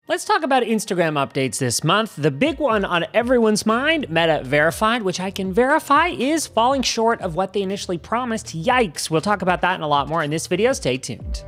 Let's talk about Instagram updates this month. The big one on everyone's mind, Meta Verified, which I can verify is falling short of what they initially promised. Yikes. We'll talk about that and a lot more in this video. Stay tuned.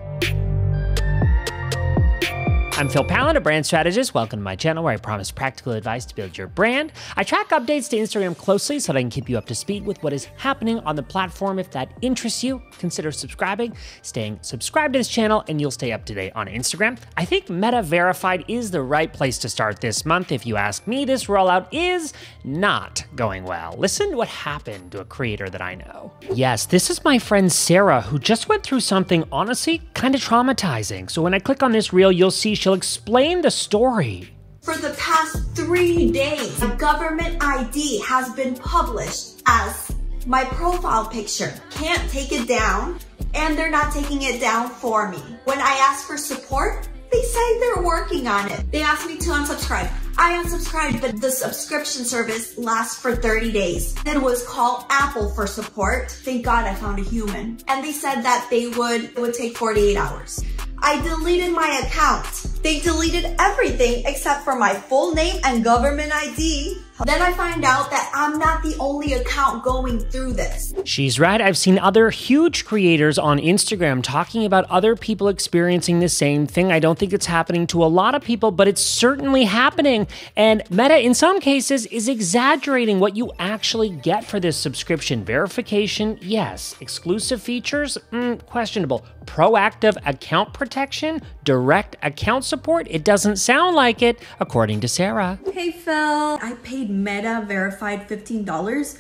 I'm Pallen, a brand strategist. Welcome to my channel where I promise practical advice to build your brand. I track updates to Instagram closely so that I can keep you up to speed with what is happening on the platform. If that interests you, consider subscribing. Staying subscribed to this channel and you'll stay up to date on Instagram. I think Meta Verified is the right place to start this month. If you ask me, this rollout is not going well. Listen to what happened to a creator that I know. Yes, this is my friend Sarah, who just went through something honestly kind of traumatizing. So when I click on this reel, you'll see she'll explain the story. For the past 3 days, a government ID has been published as my profile picture. Can't take it down, and they're not taking it down for me. When I asked for support, they say they're working on it. They asked me to unsubscribe. I unsubscribed, but the subscription service lasts for 30 days. Then was called Apple for support. Thank God I found a human. And they said that it would take 48 hours. I deleted my account. They deleted everything except for my full name and government ID. Then I find out that I'm not the only account going through this. She's right. I've seen other huge creators on Instagram talking about other people experiencing the same thing. I don't think it's happening to a lot of people, but it's certainly happening. And Meta, in some cases, is exaggerating what you actually get for this subscription. Verification, yes. Exclusive features, questionable. Proactive account protection, direct account support, it doesn't sound like it, according to Sarah. Hey Phil, I paid Meta Verified $15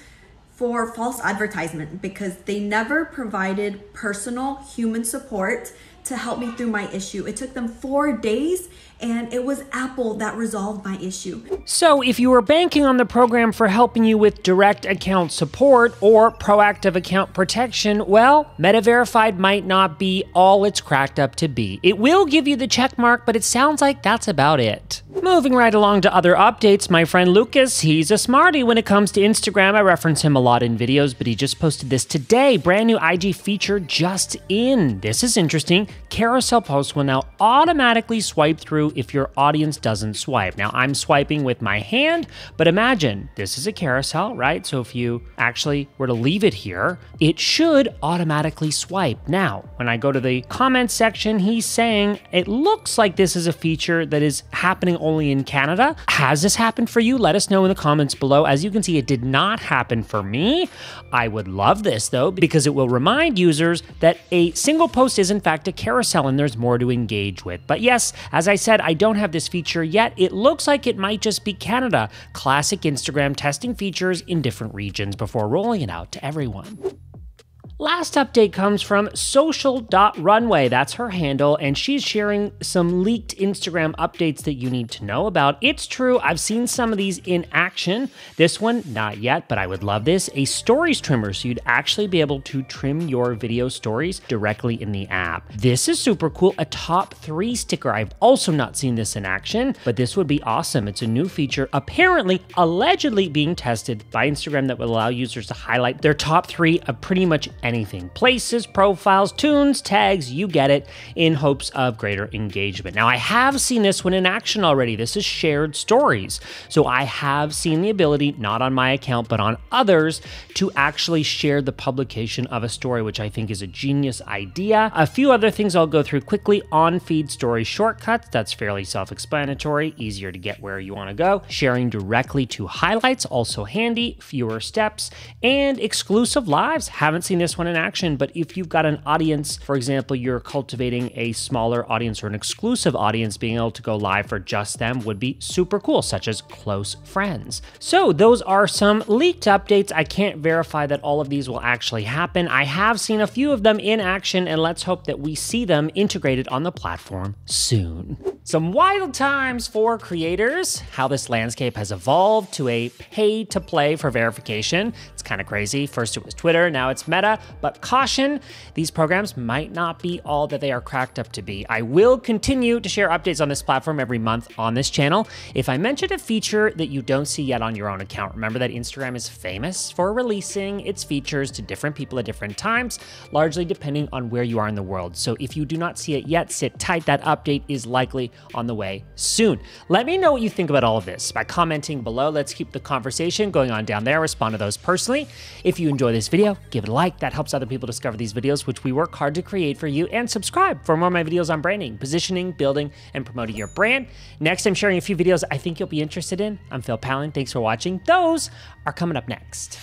for false advertisement because they never provided personal human support to help me through my issue. It took them 4 days and it was Apple that resolved my issue. So if you were banking on the program for helping you with direct account support or proactive account protection, well, Meta Verified might not be all it's cracked up to be. It will give you the check mark, but it sounds like that's about it. Moving right along to other updates, my friend Lucas, he's a smarty when it comes to Instagram. I reference him a lot in videos, but he just posted this today. Brand new IG feature just in. This is interesting. Carousel posts will now automatically swipe through if your audience doesn't swipe. Now, I'm swiping with my hand, but imagine this is a carousel, right? So if you actually were to leave it here, it should automatically swipe. Now, when I go to the comments section, he's saying it looks like this is a feature that is happening only in Canada. Has this happened for you? Let us know in the comments below. As you can see, it did not happen for me. I would love this though, because it will remind users that a single post is in fact a carousel and there's more to engage with. But yes, as I said, I don't have this feature yet. It looks like it might just be Canada. Classic Instagram testing features in different regions before rolling it out to everyone. Last update comes from social.runway. That's her handle, and she's sharing some leaked Instagram updates that you need to know about. It's true, I've seen some of these in action. This one, not yet, but I would love this. A stories trimmer, so you'd actually be able to trim your video stories directly in the app. This is super cool. A top 3 sticker. I've also not seen this in action, but this would be awesome. It's a new feature, apparently, allegedly being tested by Instagram that will allow users to highlight their top 3 of pretty much anything. Places, profiles, tunes, tags, you get it, in hopes of greater engagement. Now, I have seen this one in action already. This is shared stories. So I have seen the ability, not on my account, but on others, to actually share the publication of a story, which I think is a genius idea. A few other things I'll go through quickly. On-feed story shortcuts, that's fairly self-explanatory, easier to get where you want to go. Sharing directly to highlights, also handy, fewer steps, and exclusive lives. Haven't seen this one in action, but if you've got an audience, for example, you're cultivating a smaller audience or an exclusive audience, being able to go live for just them would be super cool, such as close friends. So those are some leaked updates. I can't verify that all of these will actually happen. I have seen a few of them in action, and let's hope that we see them integrated on the platform soon. Some wild times for creators, how this landscape has evolved to a pay to play for verification. It's kind of crazy. First it was Twitter, now it's Meta. But caution, these programs might not be all that they are cracked up to be. I will continue to share updates on this platform every month on this channel. If I mention a feature that you don't see yet on your own account, remember that Instagram is famous for releasing its features to different people at different times, largely depending on where you are in the world. So if you do not see it yet, sit tight. That update is likely on the way soon. Let me know what you think about all of this by commenting below. Let's keep the conversation going on down there. Respond to those personally. If you enjoy this video, give it a like. That helps other people discover these videos, which we work hard to create for you. And subscribe for more of my videos on branding, positioning, building, and promoting your brand. Next, I'm sharing a few videos I think you'll be interested in. I'm Pallen. Thanks for watching. Those are coming up next.